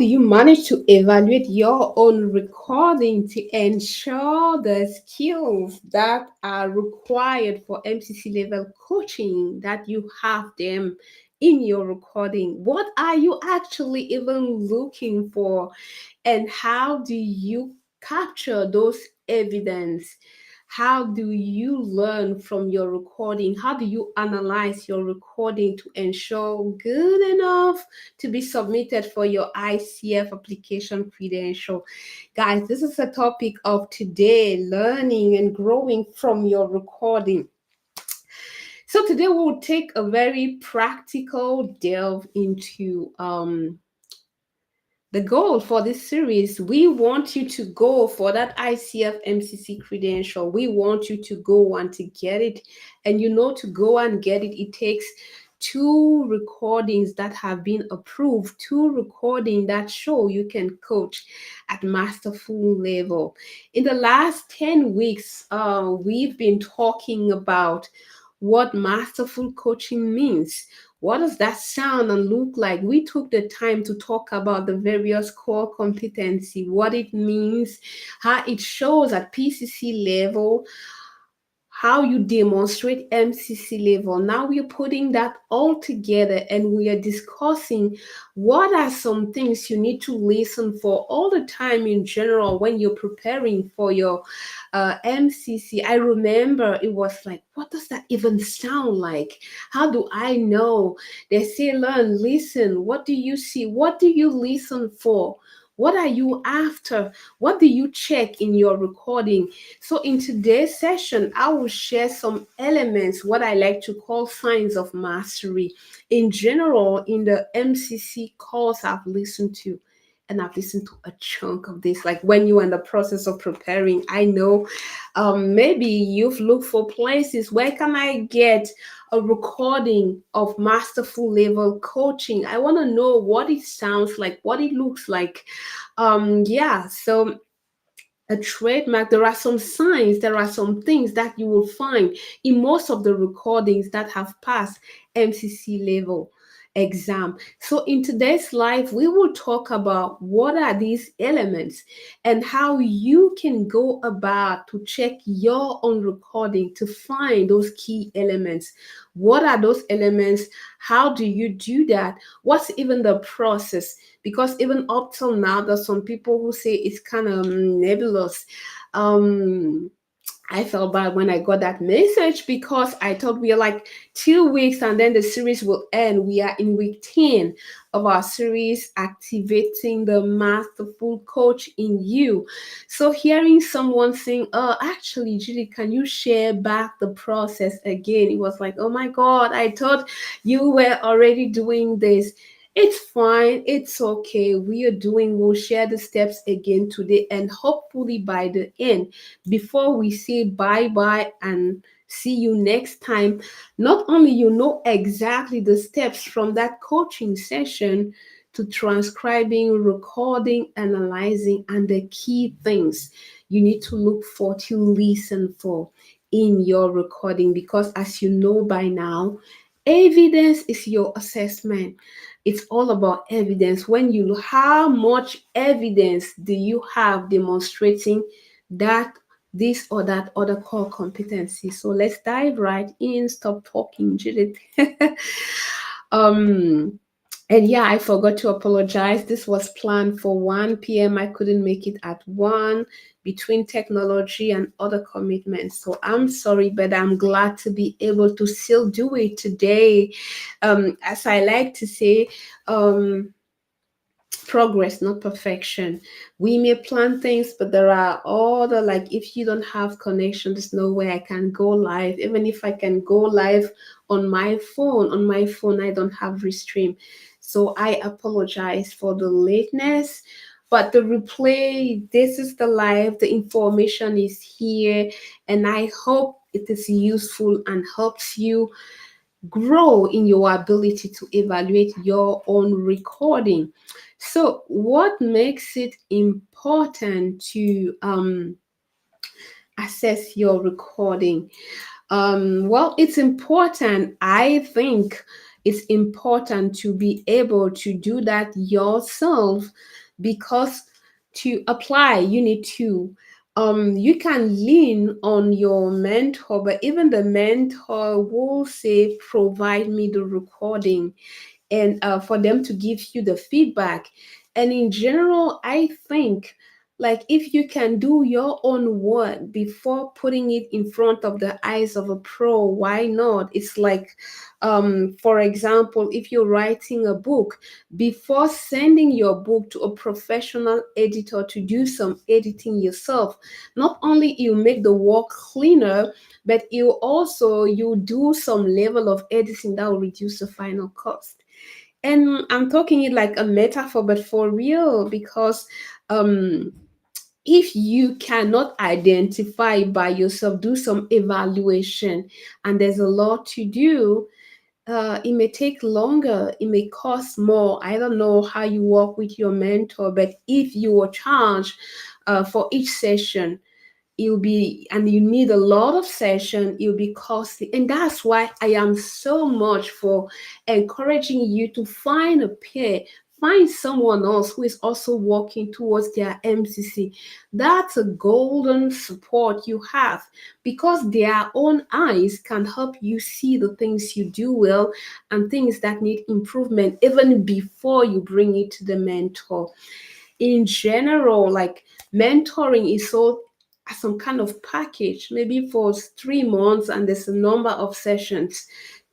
do you manage to evaluate your own recording to ensure the skills that are required for MCC level coaching that you have them in your recording? What are you actually even looking for, and how do you capture those evidence? How do you learn from your recording? How do you analyze your recording to ensure good enough to be submitted for your ICF application credential? Guys, this is the topic of today, learning and growing from your recording. So today we'll take a very practical delve into the goal for this series. We want you to go for that ICF MCC credential. We want you to go and to get it. And to go and get it, it takes 2 recordings that have been approved, 2 recordings that show you can coach at masterful level. In the last 10 weeks, we've been talking about what masterful coaching means. What does that sound and look like? We took the time to talk about the various core competency, what it means, how it shows at PCC level, how you demonstrate MCC level. Now we are putting that all together and we are discussing what are some things you need to listen for all the time in general when you're preparing for your MCC. I remember it was like, what does that even sound like? How do I know? They say, learn, listen. What do you see? What do you listen for? What are you after? What do you check in your recording? So in today's session, I will share some elements, what I like to call signs of mastery. In general, in the MCC course I've listened to, and I've listened to a chunk of this, like when you're in the process of preparing, I know maybe you've looked for places, where can I get a recording of masterful level coaching? I want to know what it sounds like, what it looks like. So a trademark, there are some signs, there are some things that you will find in most of the recordings that have passed MCC level exam. So in today's live, we will talk about what are these elements and how you can go about to check your own recording to find those key elements. What are those elements? How do you do that? What's even the process? Because even up till now, there's some people who say it's kind of nebulous. I felt bad when I got that message because I thought we are like 2 weeks and then the series will end. We are in week 10 of our series, Activating the Masterful Coach in You. So hearing someone saying, oh, actually, Judy, can you share back the process again? It was like, oh my God, I thought you were already doing this. It's fine. It's okay. We'll share the steps again today. And hopefully by the end, before we say bye bye and see you next time, not only you know exactly the steps from that coaching session to transcribing, recording, analyzing, and the key things you need to look for, to listen for in your recording. Because as you know by now, evidence is your assessment. It's all about evidence. When you know how much evidence do you have demonstrating that this or that other core competency. So let's dive right in. Stop talking, Judith. um and yeah, I forgot to apologize. This was planned for 1 p.m. I couldn't make it at 1 between technology and other commitments. So I'm sorry, but I'm glad to be able to still do it today. As I like to say, progress, not perfection. We may plan things, but there are other, like if you don't have connection, there's no way I can go live. Even if I can go live on my phone, I don't have Restream. So I apologize for the lateness. But the replay, this is the live, the information is here, and I hope it is useful and helps you grow in your ability to evaluate your own recording. So, what makes it important to assess your recording? Well, it's important, I think, it's important to be able to do that yourself, because to apply, you need to you can lean on your mentor, but even the mentor will say, provide me the recording, and for them to give you the feedback. And in general, I think, like, if you can do your own work before putting it in front of the eyes of a pro, why not? It's like, for example, if you're writing a book, before sending your book to a professional editor to do some editing yourself, not only you make the work cleaner, but you do some level of editing that will reduce the final cost. And I'm talking it like a metaphor, but for real, because um if you cannot identify by yourself, do some evaluation, and there's a lot to do. It may take longer, it may cost more. I don't know how you work with your mentor, but if you are charged for each session, you'll be, and you need a lot of session, you'll be costly. And that's why I am so much for encouraging you to find a peer, find someone else who is also working towards their MCC. That's a golden support you have, because their own eyes can help you see the things you do well and things that need improvement even before you bring it to the mentor. In general, like, mentoring is so as some kind of package, maybe for 3 months, and there's a number of sessions.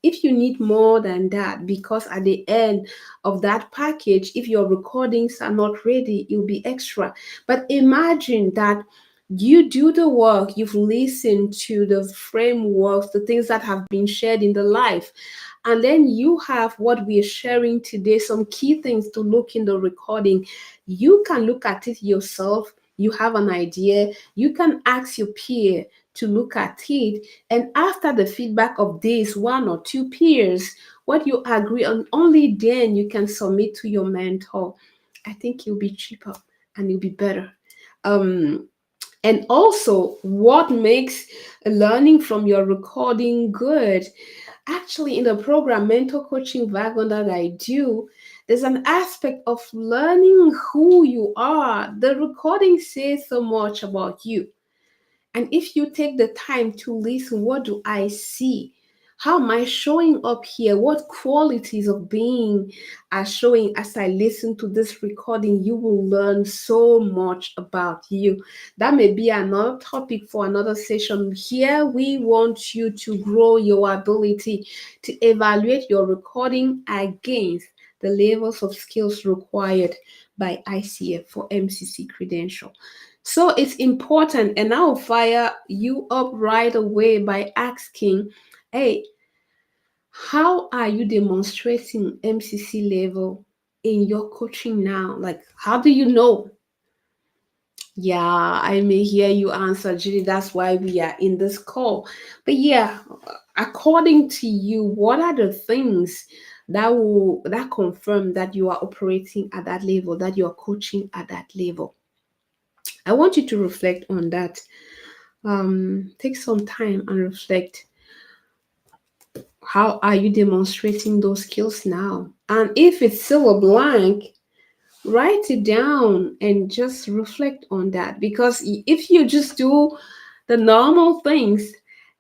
If you need more than that, because at the end of that package, if your recordings are not ready, it'll be extra. But imagine that you do the work, you've listened to the frameworks, the things that have been shared in the life, and then you have what we are sharing today, some key things to look in the recording. You can look at it yourself, you have an idea, you can ask your peer to look at it, and after the feedback of this one or two peers, what you agree on, only then you can submit to your mentor. I think you'll be cheaper and you'll be better. um and also, what makes learning from your recording good? Actually, in the program mentor coaching wagon that I do, there's an aspect of learning who you are. The recording says so much about you. And if you take the time to listen, what do I see? How am I showing up here? What qualities of being are showing as I listen to this recording? You will learn so much about you. That may be another topic for another session. Here, we want you to grow your ability to evaluate your recording against the levels of skills required by ICF for MCC credential. So it's important, and I'll fire you up right away by asking, hey, how are you demonstrating MCC level in your coaching now? Like, how do you know? Yeah, I may hear you answer, Judy. That's why we are in this call. But yeah, according to you, what are the things that confirm that you are operating at that level, that you are coaching at that level? I want you to reflect on that. Take some time and reflect. How are you demonstrating those skills now? And if it's still a blank, write it down and just reflect on that. Because if you just do the normal things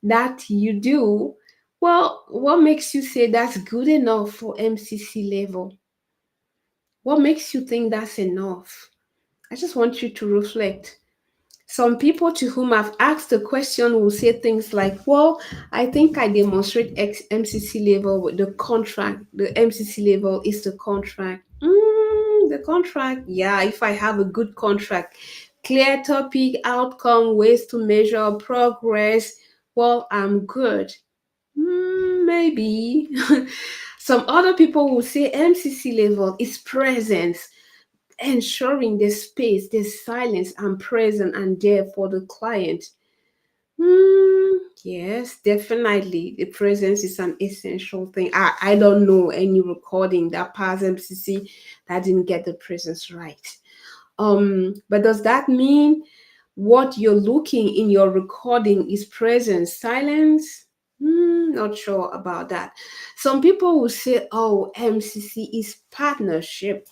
that you do, well, what makes you say that's good enough for MCC level? What makes you think that's enough? I just want you to reflect. Some people to whom I've asked the question will say things like, well, I think I demonstrate MCC level with the contract. The MCC level is the contract. The contract, yeah, if I have a good contract, clear topic, outcome, ways to measure progress, well, I'm good. Maybe. Some other people will say MCC level is presence, ensuring there's space, there's silence, and present and there for the client. Yes, definitely. The presence is an essential thing. I don't know any recording that passed MCC that didn't get the presence right. But does that mean what you're looking in your recording is presence, silence? Not sure about that. Some people will say, oh, MCC is partnership.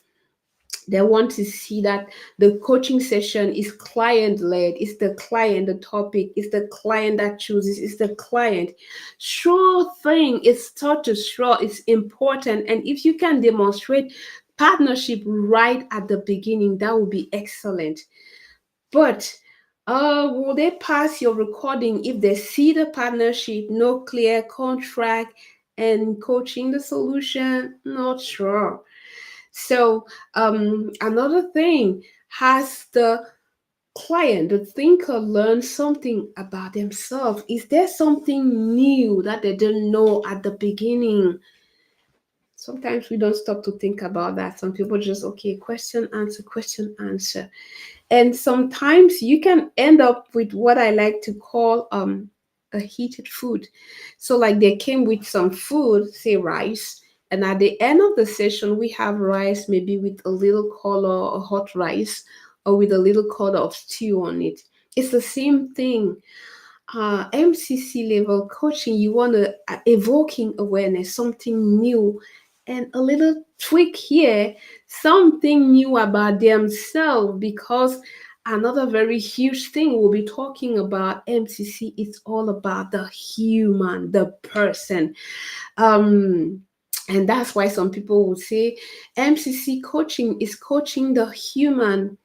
They want to see that the coaching session is client led. It's the client, the topic, it's the client that chooses, it's the client. Sure thing, it's taught to sure, it's important. And if you can demonstrate partnership right at the beginning, that would be excellent. But will they pass your recording if they see the partnership, no clear contract, and coaching the solution? Not sure. So another thing, has the client, the thinker, learned something about themselves? Is there something new that they didn't know at the beginning? Sometimes we don't stop to think about that. Some people just, okay, question, answer, question, answer. And sometimes you can end up with what I like to call a heated food. So like they came with some food, say rice, and at the end of the session we have rice maybe with a little color or hot rice, or with a little color of stew on it. It's the same thing. MCC level coaching, you want to evoking awareness, something new, and a little tweak here, something new about themselves. Because another very huge thing we'll be talking about MCC, it's all about the human, the person. Um, and that's why some people would say MCC coaching is coaching the human,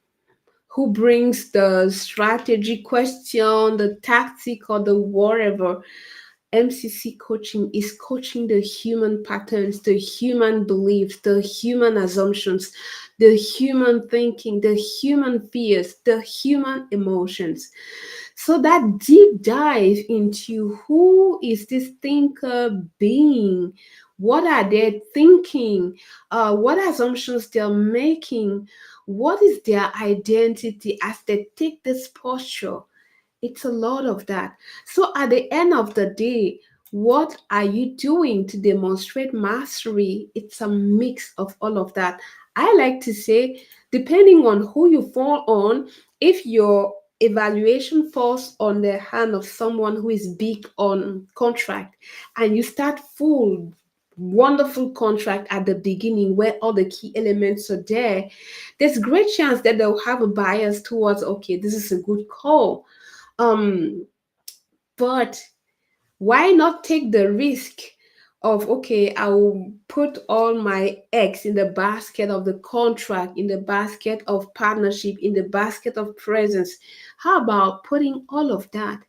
who brings the strategy question, the tactic, or the whatever. MCC coaching is coaching the human patterns, the human beliefs, the human assumptions, the human thinking, the human fears, the human emotions. So that deep dive into who is this thinker being, what are they thinking, what assumptions they're making, what is their identity as they take this posture. It's a lot of that. So at the end of the day, what are you doing to demonstrate mastery? It's a mix of all of that. I like to say, depending on who you fall on, if your evaluation falls on the hand of someone who is big on contract, and you start full wonderful contract at the beginning where all the key elements are there, there's great chance that they'll have a bias towards, okay, this is a good call. Um, but why not take the risk of, okay, I will put all my eggs in the basket of the contract, in the basket of partnership, in the basket of presence? How about putting all of that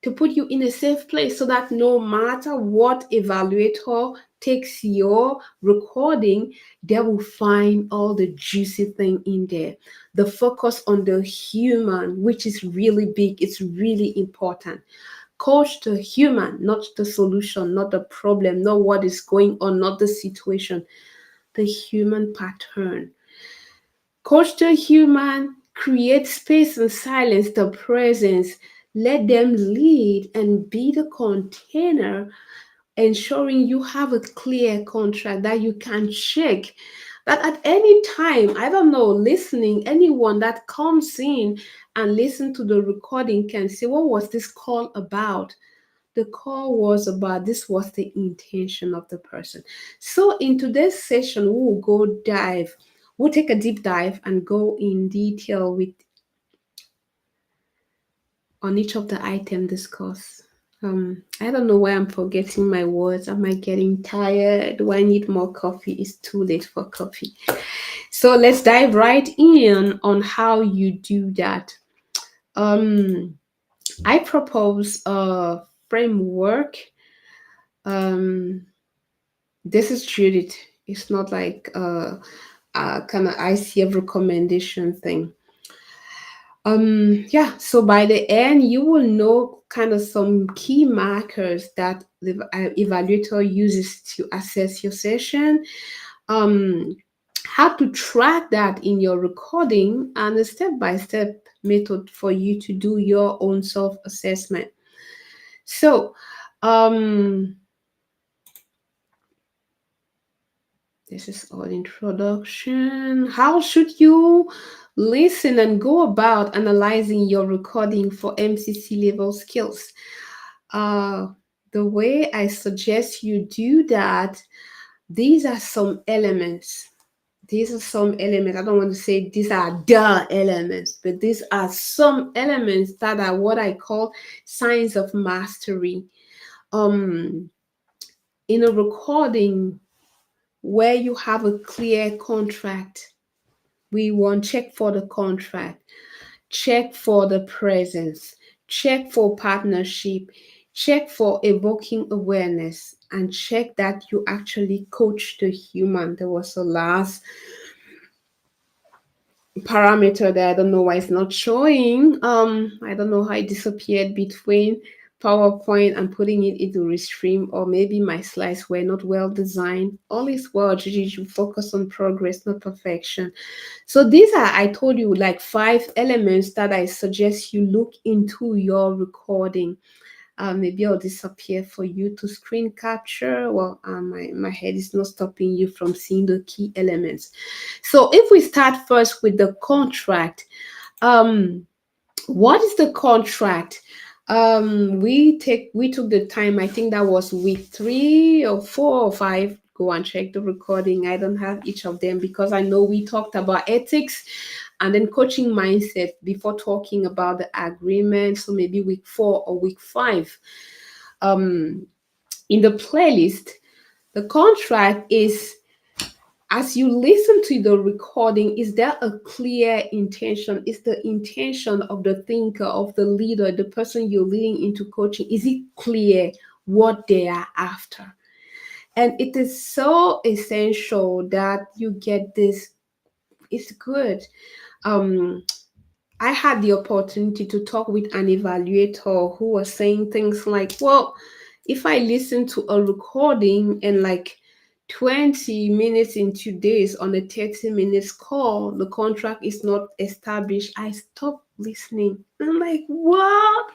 to put you in a safe place, so that no matter what evaluator takes your recording, they will find all the juicy thing in there. The focus on the human, which is really big, it's really important. Coach the human, not the solution, not the problem, not what is going on, not the situation, the human pattern. Coach the human, create space and silence, the presence. Let them lead and be the container, ensuring you have a clear contract that you can check. That at any time, I don't know, listening, anyone that comes in and listen to the recording can say, what was this call about? The call was about, this was the intention of the person. So in today's session, we will go dive. We'll take a deep dive and go in detail with on each of the item discussed. I don't know why I'm forgetting my words. Am I getting tired? Do I need more coffee? It's too late for coffee. So let's dive right in on how you do that. Um, I propose a framework. Um, this is Judith. It's not like a kind of ICF recommendation thing. Yeah, so by the end you will know kind of some key markers that the evaluator uses to assess your session, um how to track that in your recording, and a step-by-step method for you to do your own self-assessment. So um this is all introduction. How should you listen and go about analyzing your recording for MCC level skills? Uh, The way I suggest you do that, these are some elements. These are some elements. I don't want to say these are the elements, but these are some elements that are what I call signs of mastery. Um, in a recording where you have a clear contract, we want check for the contract, check for the presence, check for partnership, check for evoking awareness, and check that you actually coach the human. There was a last parameter that I don't know why it's not showing. I don't know how it disappeared between PowerPoint and putting it into Restream, or maybe my slides were not well designed. All is well, Gigi. You focus on progress, not perfection. So these are, I told you, like 5 elements that I suggest you look into your recording. Maybe I'll disappear for you to screen capture. Well, my head is not stopping you from seeing the key elements. So if we start first with the contract, um, what is the contract? We took the time, I think that was week 3 or 4 or 5. Go and check the recording. I don't have each of them because I know we talked about ethics and then coaching mindset before talking about the agreement. So maybe week 4 or week 5. Um, in the playlist, the contract is, as you listen to the recording, is there a clear intention? Is the intention of the thinker, of the leader, the person you're leading into coaching, is it clear what they are after? And it is so essential that you get this. It's good. Um, I had the opportunity to talk with an evaluator who was saying things like, well, if I listen to a recording and like 20 minutes in 2 days on a 30 minutes call, the contract is not established, I stop listening. I'm like, what?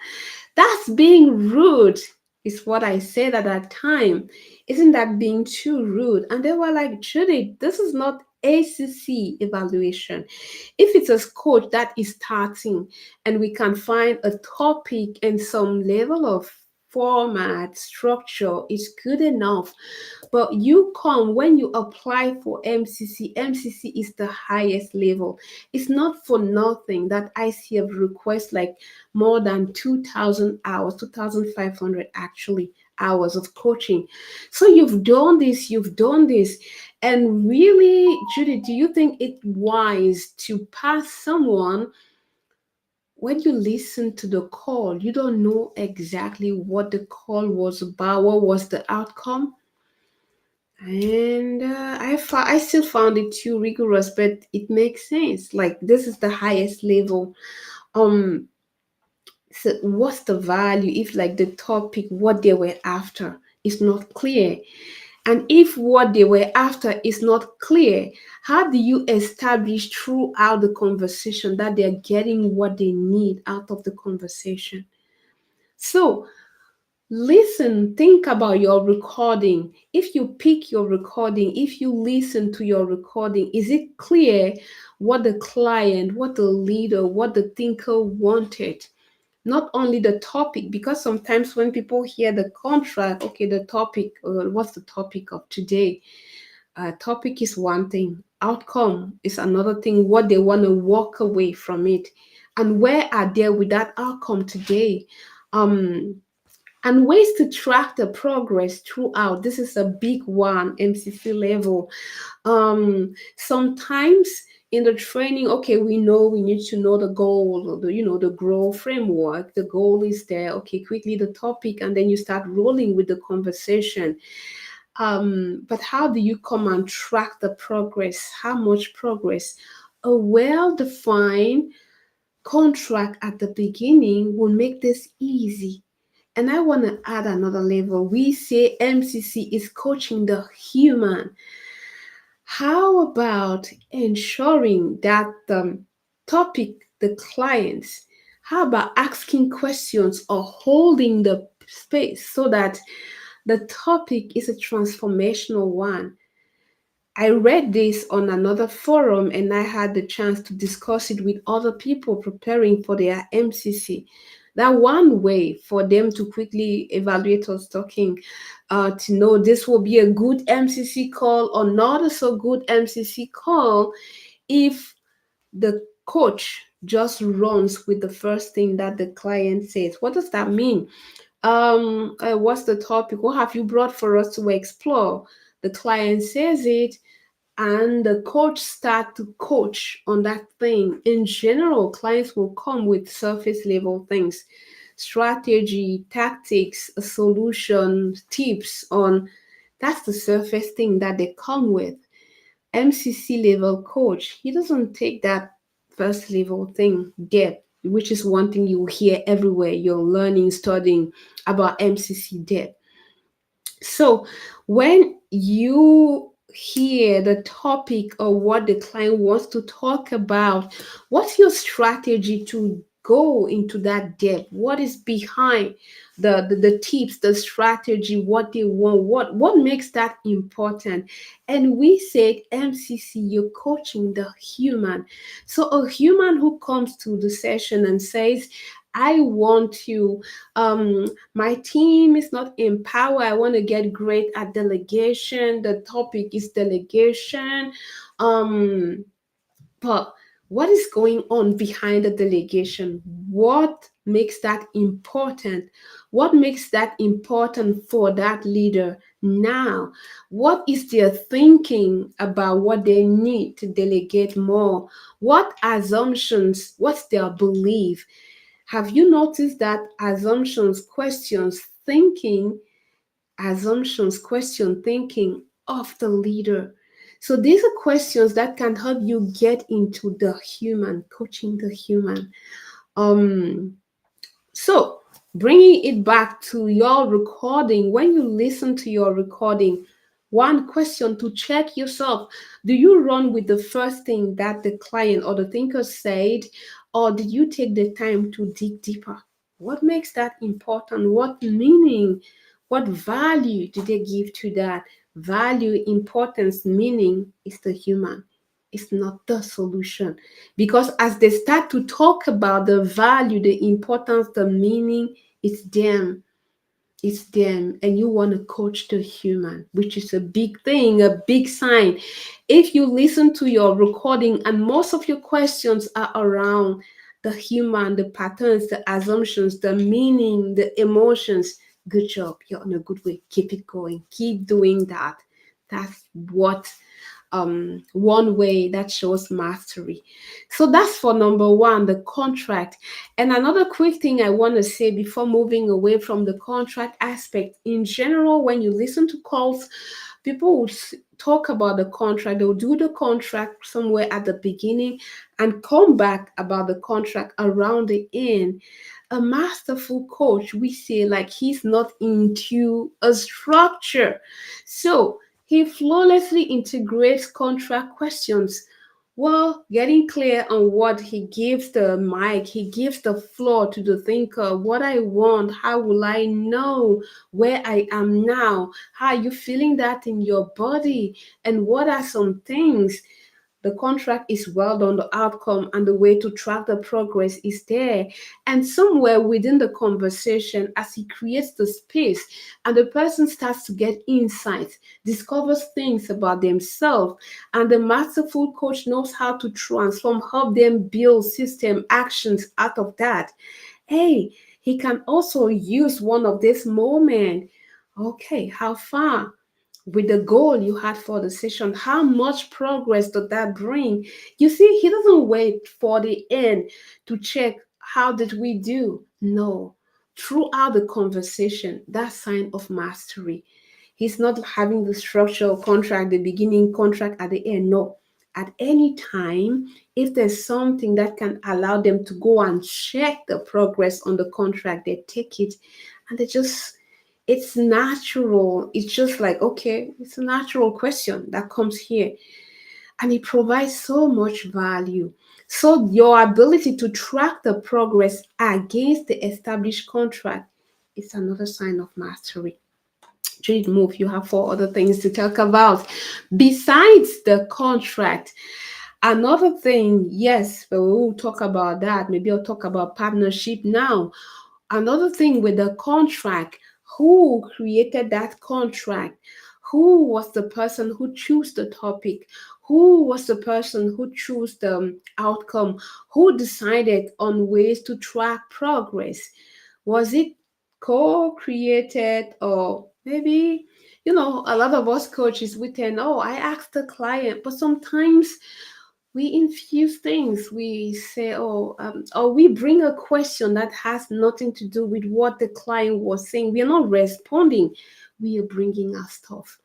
That's being rude, is what I said at that time. Isn't that being too rude? And they were like, Judy, this is not ACC evaluation. If it's a coach that is starting and we can find a topic and some level of format structure is good enough, but you come when you apply for MCC. MCC is the highest level. It's not for nothing that ICF requests like more than 2,000 hours, 2,500 actually hours of coaching. So you've done this. And really, Judy, do you think it wise to pass someone when you listen to the call? You don't know exactly what the call was about, what was the outcome? And I still found it too rigorous, but it makes sense. Like this is the highest level. Um, so what's the value if like the topic, what they were after, is not clear? And if what they were after is not clear, how do you establish throughout the conversation that they're getting what they need out of the conversation? So listen, think about your recording. If you pick your recording, if you listen to your recording, is it clear what the client, what the leader, what the thinker wanted? Not only the topic, because sometimes when people hear the contract, okay, the topic, what's the topic of today? Topic is one thing, outcome is another thing, what they want to walk away from it. And where are they with that outcome today? Um, and ways to track the progress throughout. This is a big one, MCC level. Sometimes in the training, okay, we know we need to know the goal, the growth framework. The goal is there. Okay, quickly the topic, and then you start rolling with the conversation. But how do you come and track the progress? How much progress? A well-defined contract at the beginning will make this easy. And I want to add another level. We say MCC is coaching the human. How about ensuring that the topic, the clients, how about asking questions or holding the space so that the topic is a transformational one? I read this on another forum and I had the chance to discuss it with other people preparing for their MCC. That one way for them to quickly evaluate us talking, to know this will be a good MCC call or not a so good MCC call, if the coach just runs with the first thing that the client says. What does that mean? What's the topic? What have you brought for us to explore? The client says it, and the coach start to coach on that thing. In general, clients will come with surface level things, strategy, tactics, a solution, tips on. That's the surface thing that they come with. MCC level coach, he doesn't take that first level thing depth, which is one thing you hear everywhere. You're learning, studying about MCC depth. So when you hear the topic or what the client wants to talk about, what's your strategy to go into that depth? What is behind the tips, the strategy, what they want, what makes that important? And we said MCC, you're coaching the human. So a human who comes to the session and says, I want to, my team is not in power. I want to get great at delegation. The topic is delegation. Um, but what is going on behind the delegation? What makes that important? What makes that important for that leader now? What is their thinking about what they need to delegate more? What assumptions? What's their belief? Have you noticed that assumptions question thinking of the leader? So these are questions that can help you get into the human, coaching the human. Um, so, bringing it back to your recording, when you listen to your recording, one question to check yourself: do you run with the first thing that the client or the thinker said, or did you take the time to dig deeper? What makes that important? What meaning, what value do they give to that? Value, importance, meaning is the human. It's not the solution. Because as they start to talk about the value, the importance, the meaning, it's them. It's them. And you want to coach the human, which is a big thing, a big sign. If you listen to your recording and most of your questions are around the human, the patterns, the assumptions, the meaning, the emotions, good job. You're on a good way. Keep it going. Keep doing that. That's what one way that shows mastery. So that's for number one, the contract. And another quick thing I want to say before moving away from the contract aspect: in general, when you listen to calls, people will talk about the contract. They'll do the contract somewhere at the beginning and come back about the contract around the end. A masterful coach, we say, like, he's not into a structure. So he flawlessly integrates contract questions. Well, getting clear on what he gives the mic, he gives the floor to the thinker. What I want, how will I know where I am now? How are you feeling that in your body? And what are some things? The contract is well done, the outcome and the way to track the progress is there. And somewhere within the conversation, as he creates the space and the person starts to get insights, discovers things about themselves, and the masterful coach knows how to transform, help them build system actions out of that. Hey, he can also use one of this moment. Okay, how far with the goal you had for the session? How much progress did that bring? You see, he doesn't wait for the end to check how did we do. No, throughout the conversation, that sign of mastery. He's not having the structural contract, the beginning contract at the end. No, at any time, if there's something that can allow them to go and check the progress on the contract, they take it, and they just, it's natural. It's just like, okay, it's a natural question that comes here. And it provides so much value. So your ability to track the progress against the established contract is another sign of mastery. Trade move, you have four other things to talk about besides the contract. Another thing, yes, but we will talk about that. Maybe I'll talk about partnership now. Another thing with the contract, who created that contract? Who was the person who chose the topic? Who was the person who chose the outcome? Who decided on ways to track progress? Was it co-created, or maybe, a lot of us coaches, we tend, oh, I asked the client, but sometimes we infuse things. We say, oh, or we bring a question that has nothing to do with what the client was saying. We are not responding. We are bringing our stuff.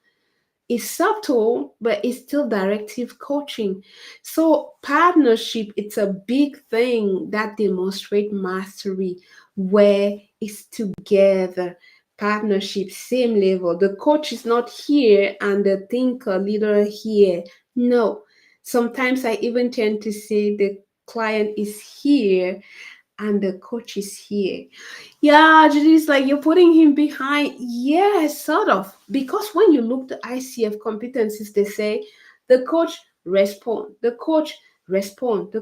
It's subtle, but it's still directive coaching. So partnership, it's a big thing that demonstrate mastery, where it's together. Partnership, same level. The coach is not here and the thinker, leader here. No. Sometimes I even tend to say the client is here and the coach is here. Yeah, Judy's like, you're putting him behind. Yes, sort of. Because when you look at ICF competencies, they say the coach respond, the coach respond.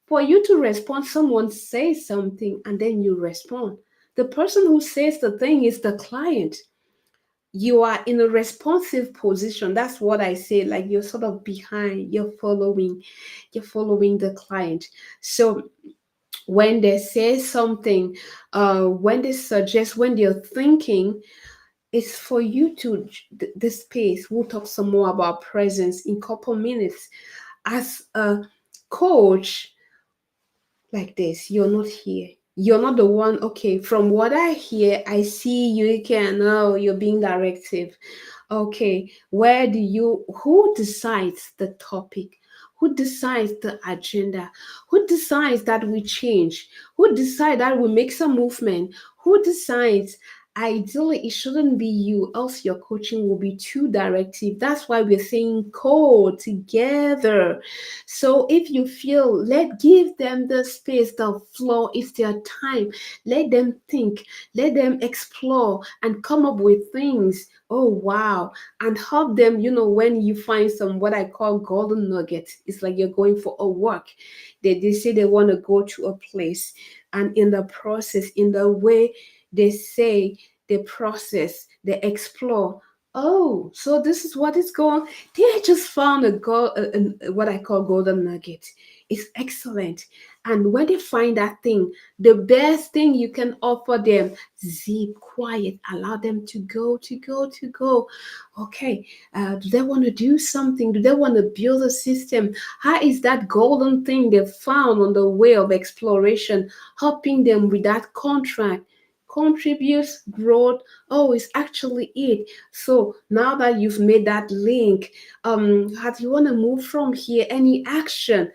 For you to respond, someone says something and then you respond. The person who says the thing is the client. You are in a responsive position. That's what I say. Like, you're sort of behind, you're following the client. So when they say something, when they suggest, when they're thinking, it's for you to the space. We'll talk some more about presence in couple minutes. As a coach, like this, you're not here. You're not the one. Okay, from what I hear, I see you can. No, you're being directive. Okay, who decides the topic? Who decides the agenda? Who decides that we change? Who decides that we make some movement? Who decides? Ideally, it shouldn't be you, else your coaching will be too directive. That's why we're saying together. So if you feel, give them the space, the floor, it's their time. Let them think, let them explore and come up with things. Oh wow. And help them, when you find some what I call golden nuggets. It's like you're going for a walk. They say they want to go to a place. And in the process, in the way they say, they process, they explore. Oh, so this is what is going. They just found what I call golden nugget. It's excellent. And when they find that thing, the best thing you can offer them, zip, quiet, allow them to go, to go, to go. Okay, do they want to do something? Do they want to build a system? How is that golden thing they found on the way of exploration helping them with that contract? Contributes growth. Oh, it's actually it. So now that you've made that link, how do you want to move from here? Any action?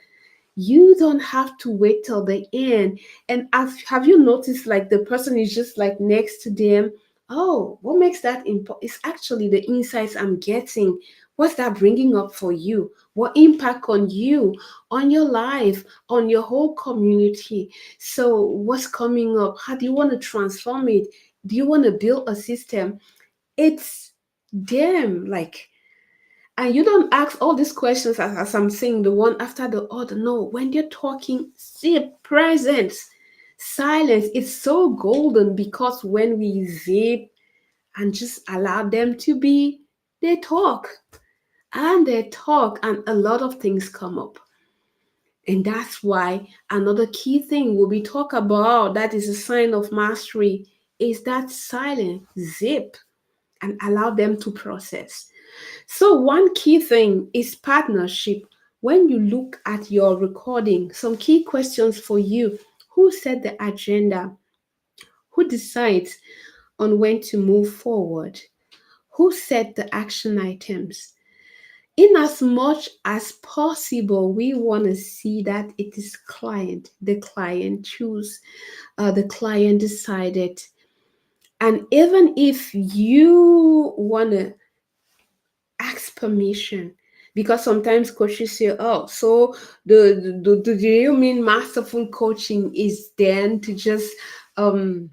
You don't have to wait till the end. And have you noticed, like, the person is just like next to them? Oh, what makes that important? It's actually the insights I'm getting. What's that bringing up for you? What impact on you, on your life, on your whole community? So what's coming up? How do you want to transform it? Do you want to build a system? It's them, like, and you don't ask all these questions as I'm saying, the one after the other. No, when they're talking, see presence, silence. It's so golden because when we zip and just allow them to be, they talk and they talk, and a lot of things come up. And that's why another key thing will be talk about that is a sign of mastery is that silent zip and allow them to process. So, one key thing is partnership. When you look at your recording, some key questions for you: who set the agenda? Who decides on when to move forward? Who set the action items? In as much as possible, we want to see that it is client. The client choose, the client decided. And even if you want to ask permission, because sometimes coaches say, oh, so do you mean masterful coaching is then to just um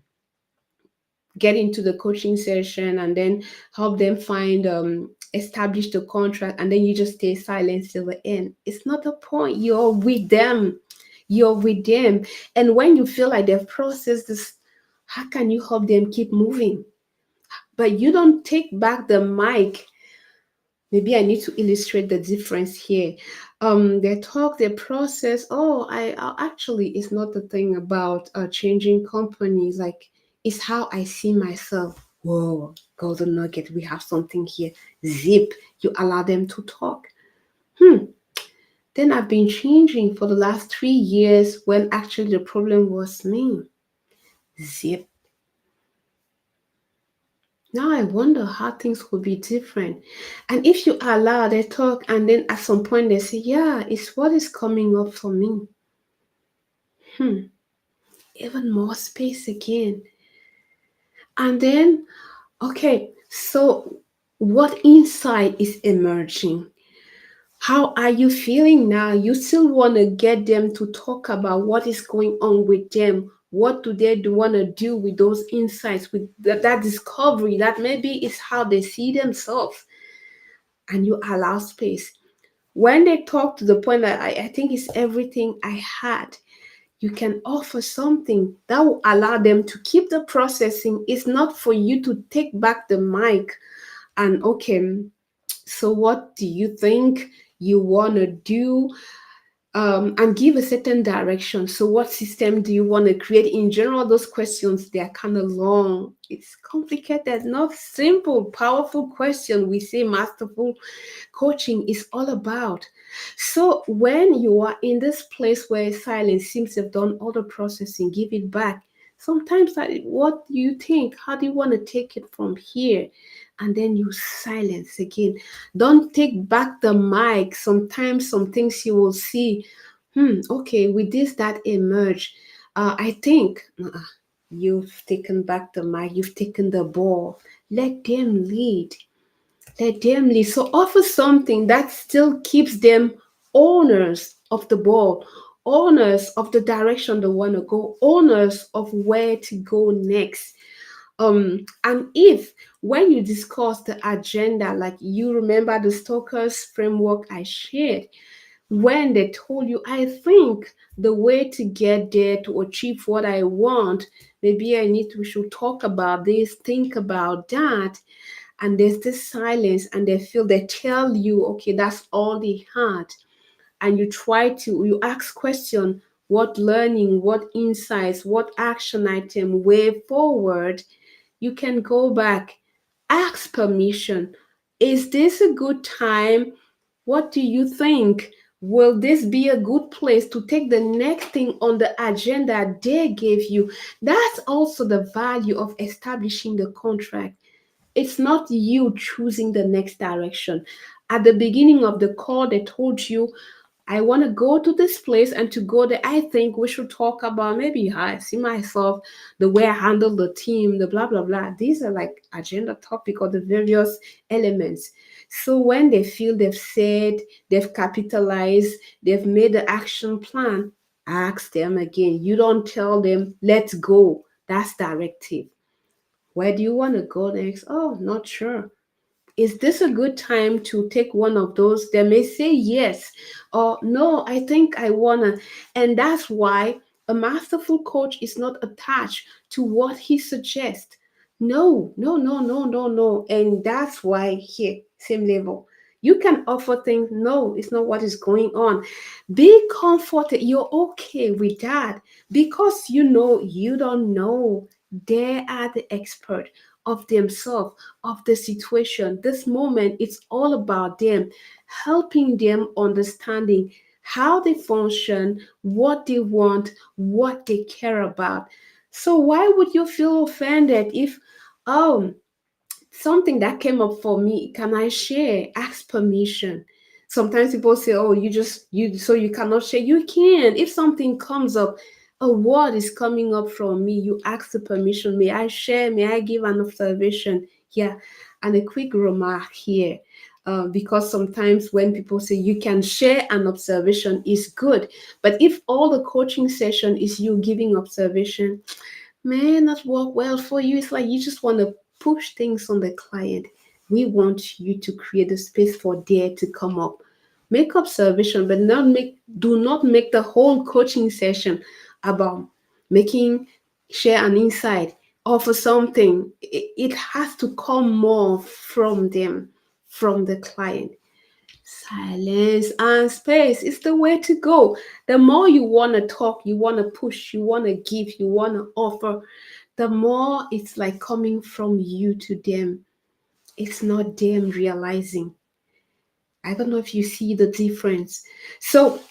get into the coaching session and then help them find establish the contract, and then you just stay silent till the end? It's not the point. You're with them. And when you feel like they've processed this, How can you help them keep moving? But you don't take back the mic. Maybe I need to illustrate the difference here. They talk, they process. Oh, I actually, it's not the thing about changing companies. Like, it's how I see myself. Whoa, golden nugget, we have something here. Zip, you allow them to talk. Then I've been changing for the last 3 years when actually the problem was me. Zip. Now I wonder how things would be different. And if you allow they talk and then at some point they say, yeah, it's what is coming up for me. Hmm. Even more space again. And then, okay, so what insight is emerging? How are you feeling now? You still want to get them to talk about what is going on with them. What do they want to do with those insights, with that discovery that maybe is how they see themselves? And you allow space. When they talk to the point that I think it's everything I had, you can offer something that will allow them to keep the processing. It's not for you to take back the mic and, okay, so what do you think you want to do? And give a certain direction. So, what system do you want to create? In general, those questions, they are kind of long. It's complicated, not simple, powerful question. We say masterful coaching is all about. So, when you are in this place where silence seems to have done all the processing, give it back. Sometimes, what do you think? How do you want to take it from here? And then you silence again. Don't take back the mic. Sometimes, some things you will see. Okay, with this that emerge. I think you've taken back the mic, you've taken the ball. Let them lead. Let them lead. So offer something that still keeps them owners of the ball, owners of the direction they want to go, owners of where to go next. And if when you discuss the agenda, like you remember the Stoker's framework I shared, when they told you, I think the way to get there to achieve what I want, maybe we should talk about this, think about that. And there's this silence, and they tell you, okay, that's all they had. And you ask question, what learning, what insights, what action item, way forward, you can go back, ask permission. Is this a good time? What do you think? Will this be a good place to take the next thing on the agenda they gave you? That's also the value of establishing the contract. It's not you choosing the next direction. At the beginning of the call, they told you, I want to go to this place, and to go there, I think we should talk about maybe how I see myself, the way I handle the team, the blah, blah, blah. These are like agenda topic or the various elements. So when they feel they've said, they've capitalized, they've made the action plan, ask them again. You don't tell them, let's go. That's directive. Where do you want to go next? Oh, not sure. Is this a good time to take one of those? They may say yes or no, I think I wanna. And that's why a masterful coach is not attached to what he suggests. No, no, no, no, no, no. And that's why here, same level. You can offer things. No, it's not what is going on. Be comforted. You're okay with that because you know you don't know. They are the expert of themselves, of the situation. This moment, it's all about them, helping them understanding how they function, what they want, what they care about. So why would you feel offended if, oh, something that came up for me, can I share? Ask permission. Sometimes people say, oh, so you cannot share. You can. If something comes up, a word is coming up from me, you ask the permission. May I share? May I give an observation? Yeah. And a quick remark here. Because sometimes when people say you can share an observation is good, but if all the coaching session is you giving observation, may not work well for you. It's like you just want to push things on the client. We want you to create a space for there to come up. Make observation, but do not make the whole coaching session about making share an insight. offer something, it has to come more from them, from the client. Silence and space is the way to go. The more you want to talk, you want to push, you want to give, you want to offer, the more it's like coming from you to them. It's not them realizing. I don't know if you see the difference. So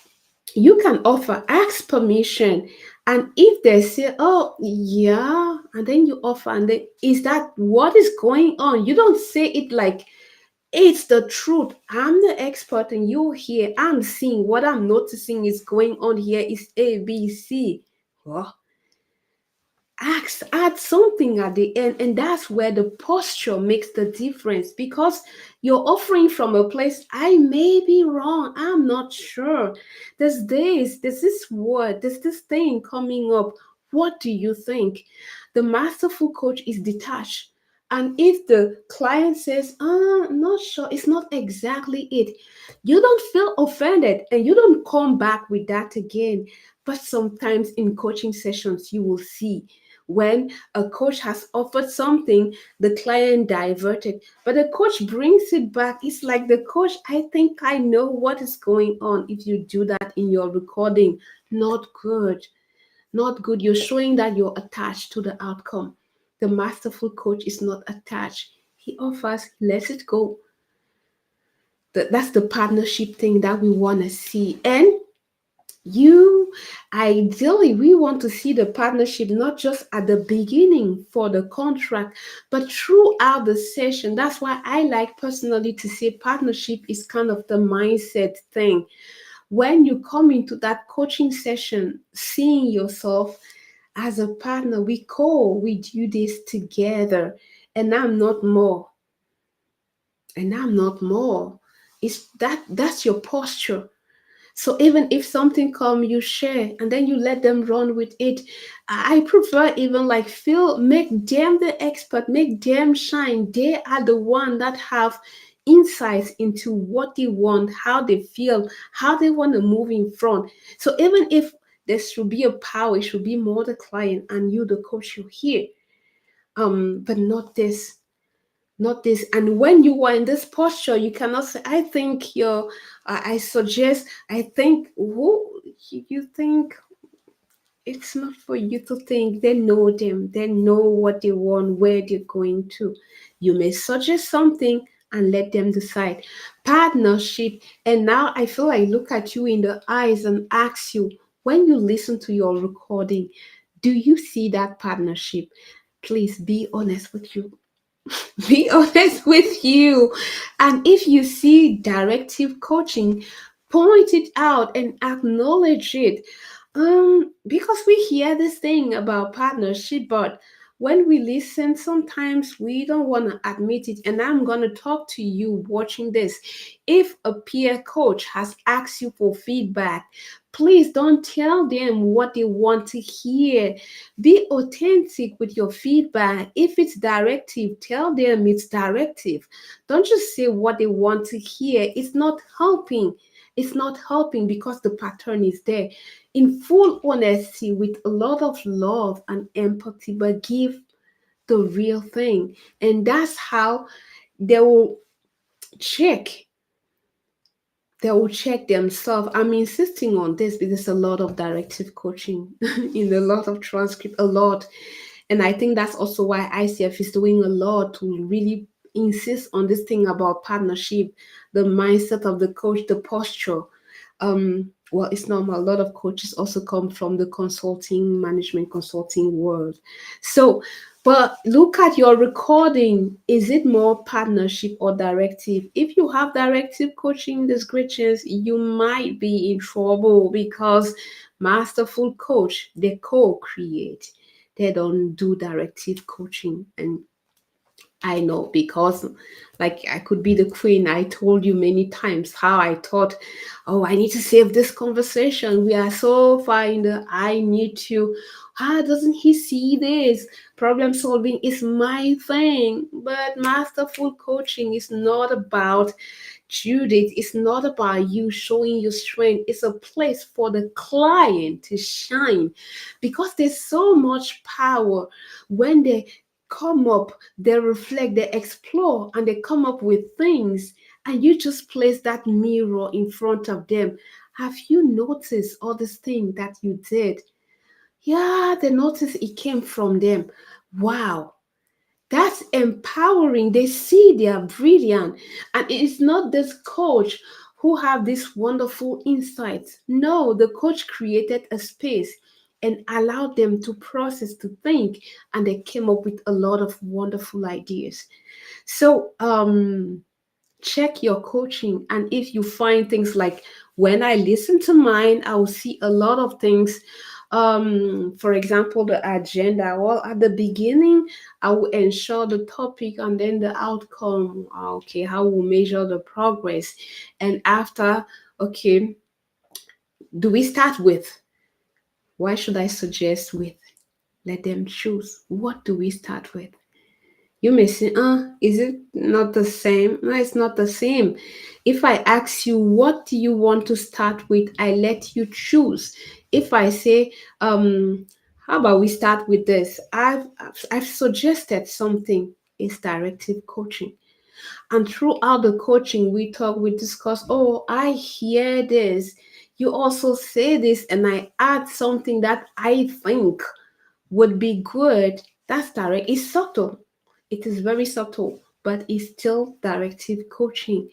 you can offer, ask permission, and if they say, oh yeah, and then you offer, and then is that what is going on? You don't say it like it's the truth. I'm the expert and you're here. I'm seeing what I'm noticing is going on here is A, B, C. Well, add something at the end, and that's where the posture makes the difference, because you're offering from a place, I may be wrong, I'm not sure, there's this word, there's this thing coming up, what do you think? The masterful coach is detached, and if the client says, I'm not sure, it's not exactly it, you don't feel offended and you don't come back with that again. But sometimes in coaching sessions you will see when a coach has offered something, the client diverted, but the coach brings it back. It's like, the coach, I think I know what is going on. If you do that in your recording, not good. Not good. You're showing that you're attached to the outcome. The masterful coach is not attached. He offers, he lets it go. That's the partnership thing that we want to see. And you, ideally, we want to see the partnership not just at the beginning for the contract, but throughout the session. That's why I like personally to say partnership is kind of the mindset thing. When you come into that coaching session, seeing yourself as a partner, we do this together, and I'm not more, and I'm not more. It's that's your posture. So even if something come, you share and then you let them run with it. I prefer even like feel, make them the expert, make them shine. They are the one that have insights into what they want, how they feel, how they want to move in front. So even if there should be a power, it should be more the client and you, the coach, you hear. But not this, not this. And when you are in this posture, you cannot say, I think you're, I suggest, I think, who you think, it's not for you to think. They know them, they know what they want, where they're going to. You may suggest something and let them decide. Partnership. And now I feel like look at you in the eyes and ask you, when you listen to your recording, do you see that partnership? Please be honest with you. Be honest with you. And if you see directive coaching, point it out and acknowledge it. Because we hear this thing about partnership, but when we listen, sometimes we don't want to admit it. And I'm going to talk to you watching this. If a peer coach has asked you for feedback, please don't tell them what they want to hear. Be authentic with your feedback. If it's directive, tell them it's directive. Don't just say what they want to hear. It's not helping. It's not helping because the pattern is there. In full honesty, with a lot of love and empathy, but give the real thing. And that's how they will check. They will check themselves. I'm insisting on this because there's a lot of directive coaching in a lot of transcript, a lot. And I think that's also why ICF is doing a lot to really insist on this thing about partnership, the mindset of the coach, the posture. Well, it's normal. A lot of coaches also come from the consulting, management consulting world. So, but look at your recording. Is it more partnership or directive? If you have directive coaching, there's great chance you might be in trouble, because masterful coach, they co-create. They don't do directive coaching. And I know, because like I could be the queen. I told you many times how I thought, oh, I need to save this conversation. We are so far in the I need to. Doesn't he see this? Problem solving is my thing. But masterful coaching is not about Judith, it's not about you showing your strength. It's a place for the client to shine, because there's so much power when they come up, they reflect, they explore, and they come up with things, and you just place that mirror in front of them. Have you noticed all this thing that you did? Yeah, they noticed it came from them. Wow, that's empowering. They see they are brilliant. And it's not this coach who have this wonderful insights. No, the coach created a space and allowed them to process, to think, and they came up with a lot of wonderful ideas. So check your coaching, and if you find things like, when I listen to mine, I will see a lot of things. For example, the agenda. Well, at the beginning, I will ensure the topic and then the outcome. Okay, how we'll measure the progress. And after, okay, do we start with, why should I suggest with? Let them choose. What do we start with? You may say, is it not the same? No, it's not the same. If I ask you, what do you want to start with? I let you choose. If I say, how about we start with this? I've suggested something. It's directive coaching. And throughout the coaching, we talk, we discuss, oh, I hear this. You also say this, and I add something that I think would be good. That's direct. It's subtle. It is very subtle, but it's still directive coaching.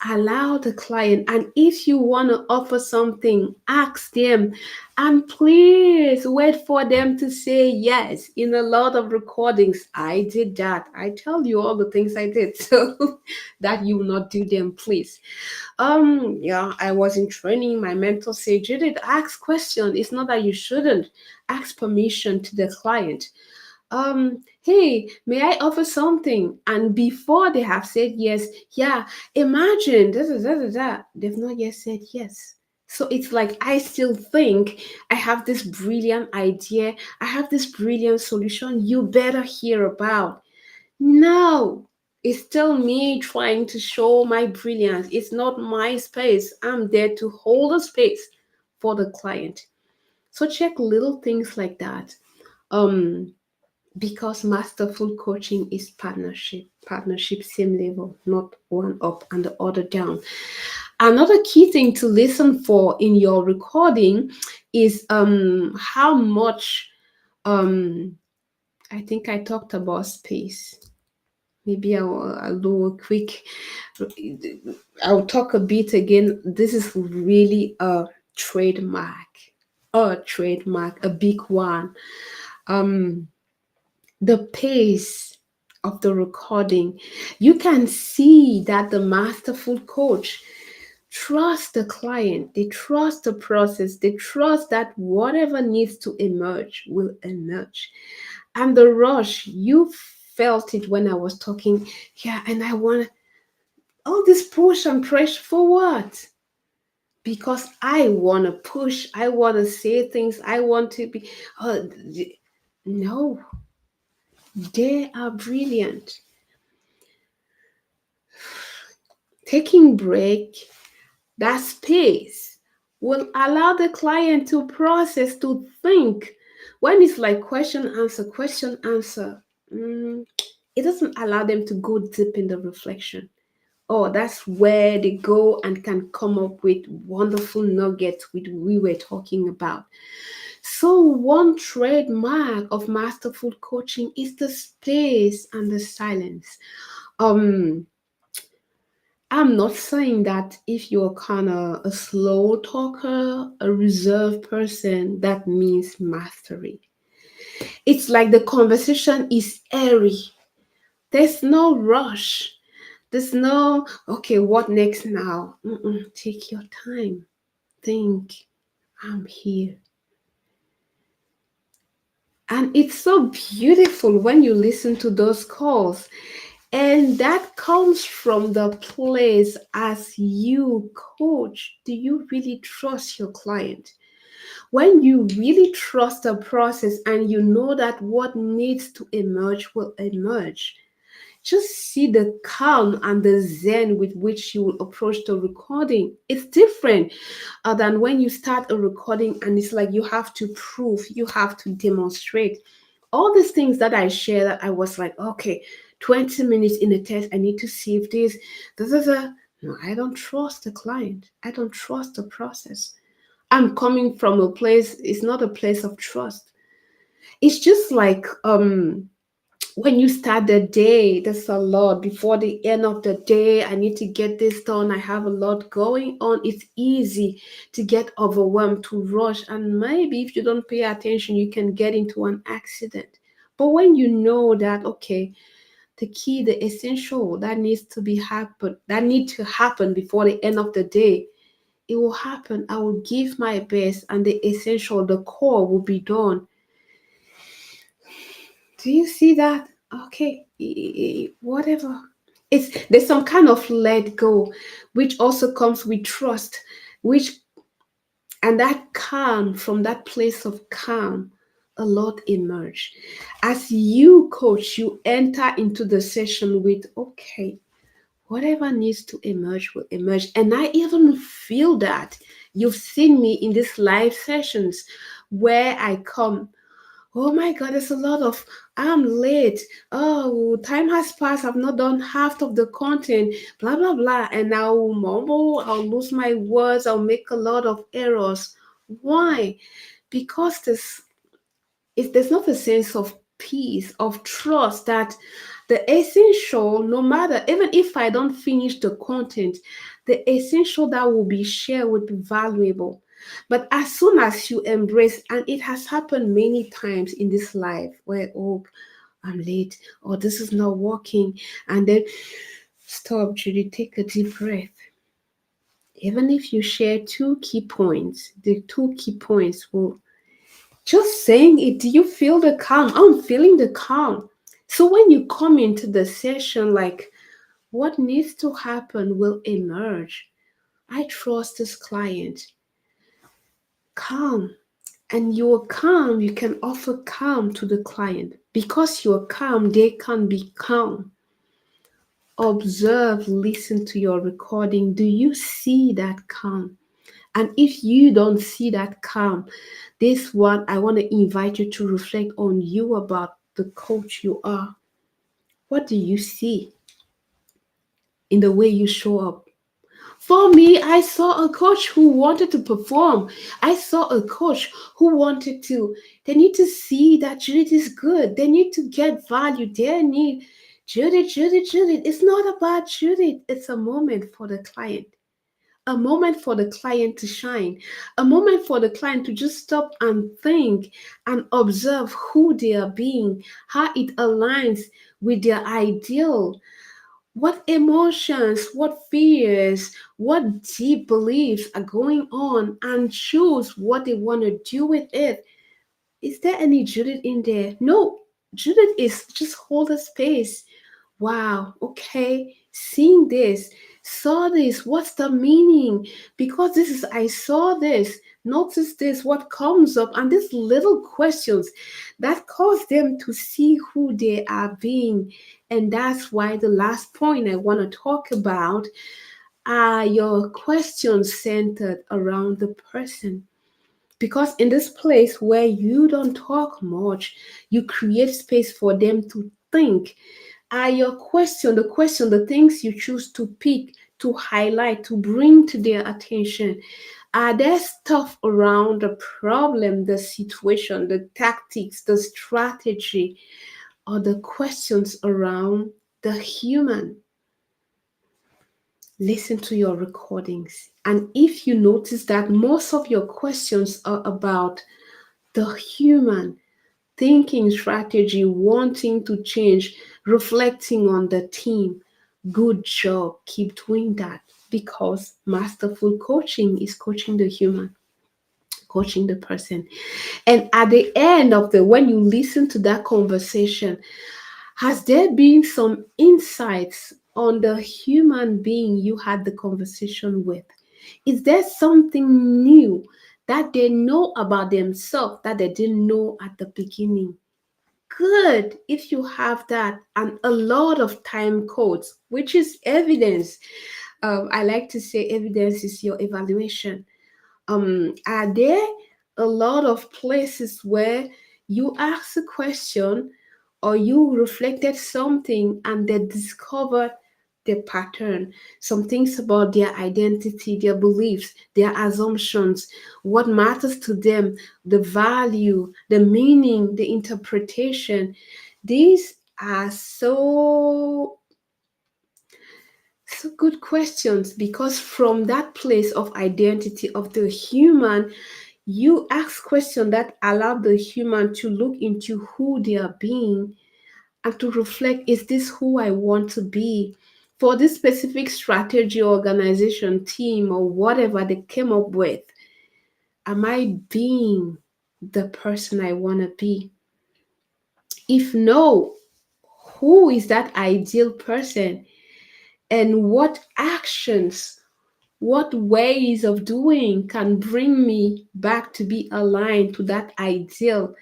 Allow the client, and if you want to offer something, ask them, and please wait for them to say yes. In a lot of recordings, I did that. I tell you all the things I did, so that you will not do them, please. Yeah, I was in training. My mentor said, Judith, ask question. It's not that you shouldn't. Ask permission to the client. Hey, may I offer something? And before they have said yes, yeah, imagine da, da, da, da, da. They've not yet said yes. So it's like, I still think I have this brilliant idea, I have this brilliant solution you better hear about. No, it's still me trying to show my brilliance. It's not my space. I'm there to hold a space for the client. So check little things like that. Um, because masterful coaching is partnership same level, not one up and the other down. Another key thing to listen for in your recording is how much um I think I talked about space. Maybe I'll do a quick, I'll talk a bit again. This is really trademark a big one. um the pace of the recording. You can see that the masterful coach trusts the client, they trust the process, they trust that whatever needs to emerge will emerge. And the rush, you felt it when I was talking. Yeah, and I want all this push and pressure for what? Because I want to push, I want to say things, I want to be. Uh, no, they are brilliant. Taking break, that space will allow the client to process, to think. When it's like question answer, it doesn't allow them to go deep in the reflection. Oh, that's where they go and can come up with wonderful nuggets which we were talking about. So one trademark of masterful coaching is the space and the silence. um I'm not saying that if you're kind of a slow talker, a reserved person, that means mastery. It's like the conversation is airy. There's no rush. There's no, okay, what next now? Take your time. Think, I'm here. And it's so beautiful when you listen to those calls. And that comes from the place as you coach. Do you really trust your client? When you really trust the process and you know that what needs to emerge will emerge, just see the calm and the zen with which you will approach the recording. It's different than when you start a recording and it's like you have to prove, you have to demonstrate. All these things that I share, that I was like, okay, 20 minutes in a test, I need to see if this, da, da, da. No, I don't trust the client. I don't trust the process. I'm coming from a place, it's not a place of trust. It's just like when you start the day, there's a lot before the end of the day. I need to get this done. I have a lot going on. It's easy to get overwhelmed, to rush, and maybe if you don't pay attention, you can get into an accident. But when you know that, okay, the key, the essential that needs to be happen, that need to happen before the end of the day, it will happen. I will give my best, and the essential, the core will be done. Do you see that? Okay, whatever. It's there's some kind of let go, which also comes with trust, which and that calm, from that place of calm, a lot emerge. As you coach, you enter into the session with okay, whatever needs to emerge will emerge. And I even feel that you've seen me in these live sessions where I come. Oh my God, there's a lot of, I'm late. Oh, time has passed. I've not done half of the content, blah, blah, blah. And I'll mumble, I'll lose my words, I'll make a lot of errors. Why? Because there's not a sense of peace, of trust that the essential, no matter, even if I don't finish the content, the essential that will be shared will be valuable. But as soon as you embrace, and it has happened many times in this life where, oh, I'm late, or this is not working, and then stop, Judy, take a deep breath. Even if you share two key points, the two key points will just saying it, do you feel the calm? I'm feeling the calm. So when you come into the session, like what needs to happen will emerge. I trust this client. Calm. And you're calm, you can offer calm to the client. Because you're calm, they can be calm. Observe, listen to your recording. Do you see that calm? And if you don't see that calm, this one, I want to invite you to reflect on you about the coach you are. What do you see in the way you show up? For me, I saw a coach who wanted to perform. I saw a coach who wanted to, they need to see that Judith is good. They need to get value. They need Judith, Judith, Judith. It's not about Judith. It's a moment for the client. A moment for the client to shine, a moment for the client to just stop and think and observe who they are being, how it aligns with their ideal, what emotions, what fears, what deep beliefs are going on, and choose what they want to do with it. Is there any Judith in there? No, Judith is just hold a space. Wow, okay, seeing this, saw this, what's the meaning? Because this is, I saw this, notice this, what comes up, and these little questions that cause them to see who they are being. And that's why the last point I want to talk about are your questions centered around the person. Because in this place where you don't talk much, you create space for them to think. Are your question, the things you choose to pick, to highlight, to bring to their attention, are there stuff around the problem, the situation, the tactics, the strategy, or the questions around the human? Listen to your recordings. And if you notice that most of your questions are about the human, thinking strategy, wanting to change, reflecting on the team, good job. Keep doing that because masterful coaching is coaching the human, coaching the person. And at the end of the, when you listen to that conversation, has there been some insights on the human being you had the conversation with? Is there something new that they know about themselves that they didn't know at the beginning? good if you have that and a lot of time codes, which is evidence. I like to say evidence is your evaluation. Are there a lot of places where you ask a question or you reflected something and they discovered their pattern, some things about their identity, their beliefs, their assumptions, what matters to them, the value, the meaning, the interpretation? These are so good questions, because from that place of identity of the human, you ask questions that allow the human to look into who they are being and to reflect, is this who I want to be? For this specific strategy, organization, team, or whatever they came up with, am I being the person I want to be? If no, who is that ideal person? And what actions, what ways of doing can bring me back to be aligned to that ideal?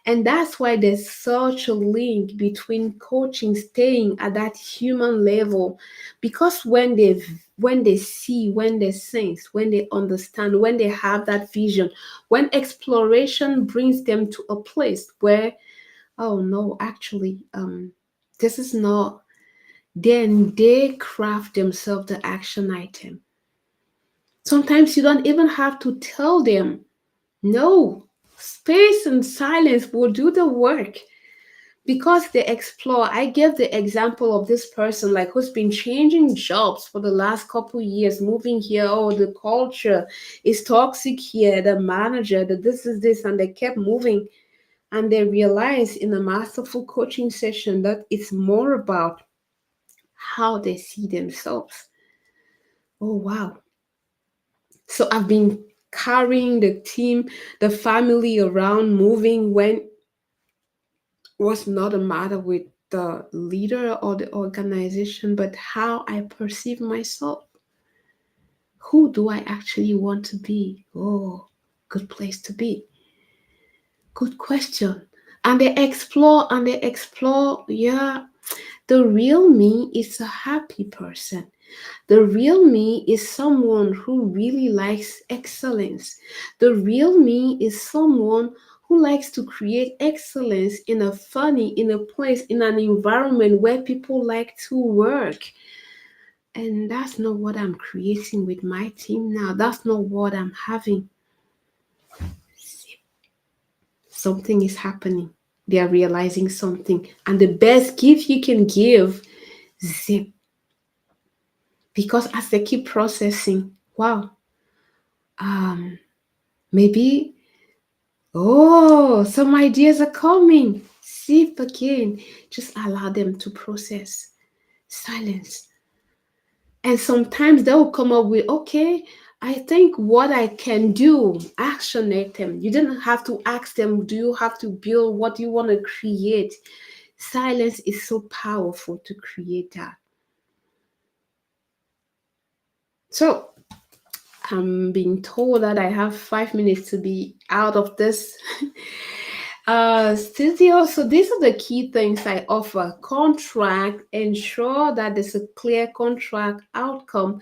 And that's why there's such a link between coaching, staying at that human level. Because when they see, when they sense, when they understand, when they have that vision, when exploration brings them to a place where, oh no, actually, this is not, then they craft themselves the action item. Sometimes you don't even have to tell them. No, space and silence will do the work, because they explore. I gave the example of this person, like, who's been changing jobs for the last couple years, moving here. Oh, the culture is toxic here, the manager, the this is this, and they kept moving. And they realized in a masterful coaching session that it's more about how they see themselves. Oh, wow. So I've been carrying the team, the family around, moving when was not a matter with the leader or the organization, but how I perceive myself. Who do I actually want to be? Oh, good place to be. Good question. And they explore and they explore. Yeah, the real me is a happy person. The real me is someone who really likes excellence. The real me is someone who likes to create excellence in a funny, in a place, in an environment where people like to work. And that's not what I'm creating with my team now. That's not what I'm having. Something is happening. They are realizing something. And the best gift you can give, zip. Because as they keep processing, wow, um, maybe, oh, some ideas are coming. Sip again. Just allow them to process. Silence. And sometimes they'll come up with, okay, I think what I can do, actionate them. You didn't have to ask them, do you have to build what you want to create? Silence is so powerful to create that. So I'm being told that I have 5 minutes to be out of this studio. So these are the key things I offer. Contract, ensure that there's a clear contract outcome,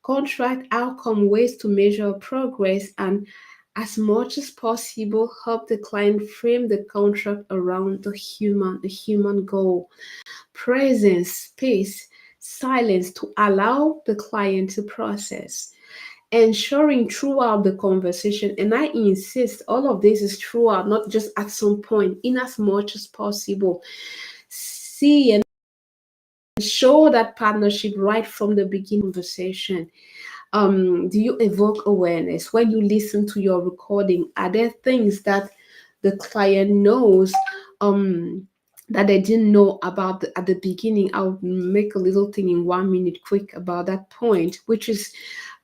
ways to measure progress, and as much as possible help the client frame the contract around the human goal. Presence, space, silence to allow the client to process. Ensuring throughout the conversation, and I insist all of this is throughout, not just at some point, in as much as possible. See and show that partnership right from the beginning conversation. Do you evoke awareness when you listen to your recording? Are there things that the client knows that they didn't know about at the beginning? I'll make a little thing in 1 minute quick about that point, which is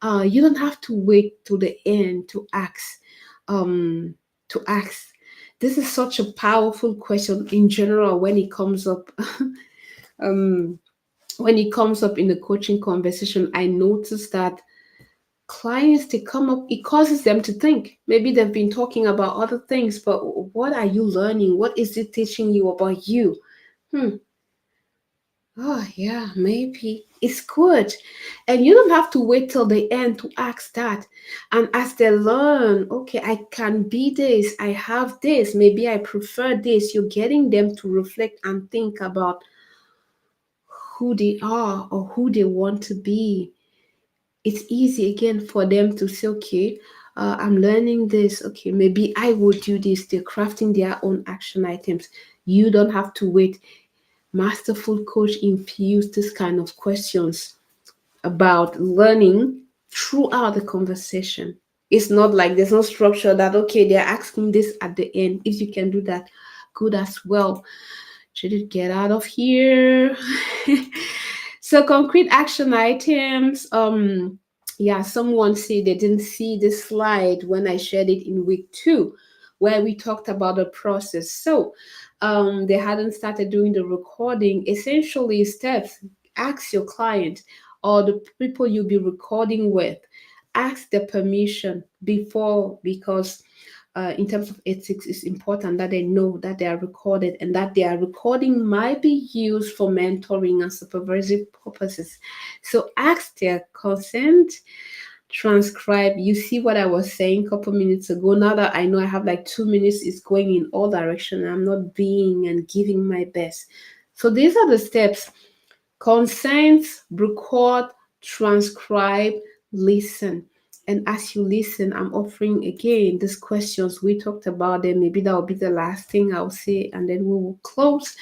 you don't have to wait to the end to ask. To ask. This is such a powerful question in general when it comes up. um, when it comes up in the coaching conversation, I noticed that Clients, they come up, it causes them to think. Maybe they've been talking about other things, but what are you learning? What is it teaching you about you? Hmm. Oh, yeah, maybe it's good. And you don't have to wait till the end to ask that. And as they learn, okay, I can be this, I have this, maybe I prefer this, you're getting them to reflect and think about who they are or who they want to be. It's easy again for them to say, okay, I'm learning this. Okay, maybe I would do this. They're crafting their own action items. You don't have to wait. Masterful coach infuse this kind of questions about learning throughout the conversation. It's not like there's no structure that, okay, they're asking this at the end. If you can do that, good as well. Should it get out of here? So concrete action items. Yeah, someone said they didn't see this slide when I shared it in week 2, where we talked about the process. So they hadn't started doing the recording. Essentially, steps. Ask your client or the people you'll be recording with. Ask the permission before, because in terms of ethics, it's important that they know that they are recorded and that their recording might be used for mentoring and supervisory purposes. So ask their consent, transcribe. You see what I was saying a couple minutes ago. Now that I know I have like 2 minutes, it's going in all direction. I'm not being and giving my best. So these are the steps: consent, record, transcribe, listen. And as you listen, I'm offering again these questions. We talked about them. Maybe that will be the last thing I'll say, and then we will close.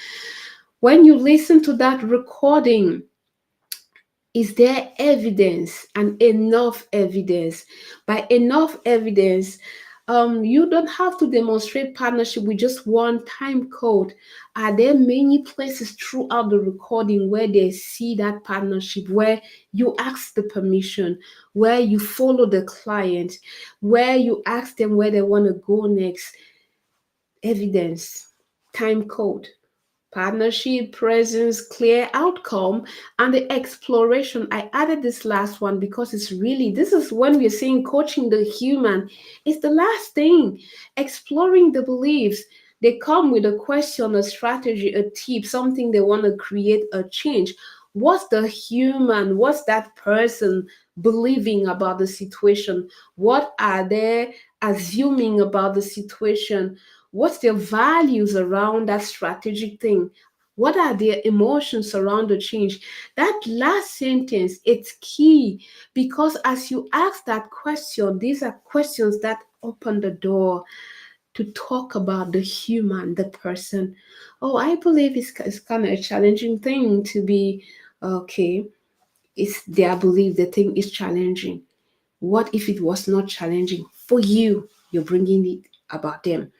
When you listen to that recording, is there evidence and enough evidence? By enough evidence, you don't have to demonstrate partnership with just one time code. Are there many places throughout the recording where they see that partnership, where you ask the permission, where you follow the client, where you ask them where they want to go next? Evidence, time code, partnership, presence, clear outcome, and the exploration. I added this last one because it's really, this is when we're saying coaching the human. It's the last thing. Exploring the beliefs. They come with a question, a strategy, a tip, something they want to create a change. What's the human, what's that person believing about the situation? What are they assuming about the situation? What's their values around that strategic thing? What are their emotions around the change? That last sentence, it's key, because as you ask that question, these are questions that open the door to talk about the human, the person. Oh, I believe it's kind of a challenging thing to be okay. It's their belief, the thing is challenging. What if it was not challenging for you? You're bringing it about them.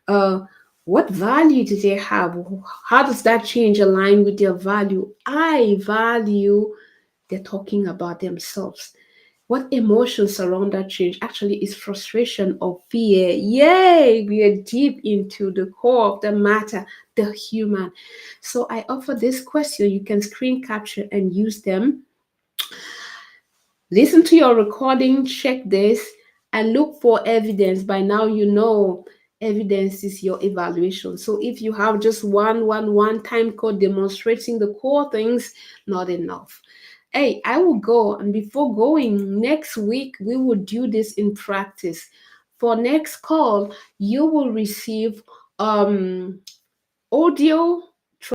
uh, what value do they have? How does that change align with their value? I value, they're talking about themselves. What emotions surround that change? Actually, is frustration or fear. Yay, we are deep into the core of the matter, the human. So I offer this question. You can screen capture and use them. Listen to your recording, check this, and look for evidence. By now, you know evidence is your evaluation. So if you have just one time code demonstrating the core things, not enough. Hey, I will go, and before going, next week we will do this in practice. For next call, you will receive audio